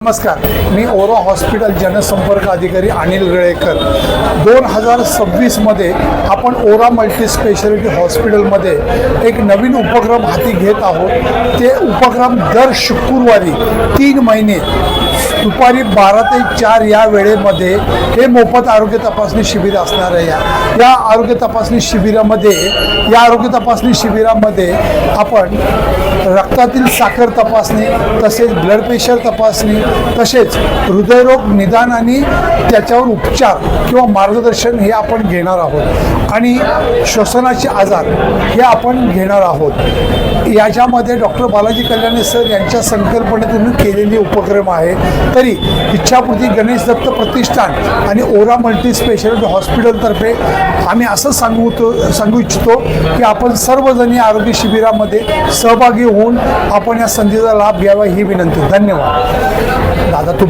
नमस्कार, मी ओरा हॉस्पिटल जनसंपर्क अधिकारी अनिल गळेकर. 2026मध्ये आपण ओरा मल्टी स्पेशालिटी हॉस्पिटलमध्ये एक नवीन उपक्रम हाती घेत आहोत. ते उपक्रम दर शुक्रवारी 3 महिने दुपारी 12 ते 4 या वेळेमध्ये हे मोफत आरोग्य तपासणी शिबिर असणार आहे. या आरोग्य तपासणी शिबिरामध्ये आपण रक्तातील साखर तपासणी, तसेच ब्लड प्रेशर तपासणी, तसेच हृदयरोग निदान आणि त्याच्यावर उपचार किंवा मार्गदर्शन हे आपण घेणार आहोत आणि श्वसनाचे आजार हे आपण घेणार आहोत. याच्यामध्ये डॉक्टर बालाजी कल्याणे सर यांच्या संकल्पनेतून केलेली उपक्रम आहे. तरी इच्छापूर्ती गणेश दत्त प्रतिष्ठान आणि ओरा मल्टी स्पेशालिटी हॉस्पिटलतर्फे आम्ही असं सांगू इच्छितो की आपण सर्वजणी आरोग्य शिबिरामध्ये सहभागी होऊन आपण या संधीचा लाभ घ्यावा ही विनंती. धन्यवाद. दादा तू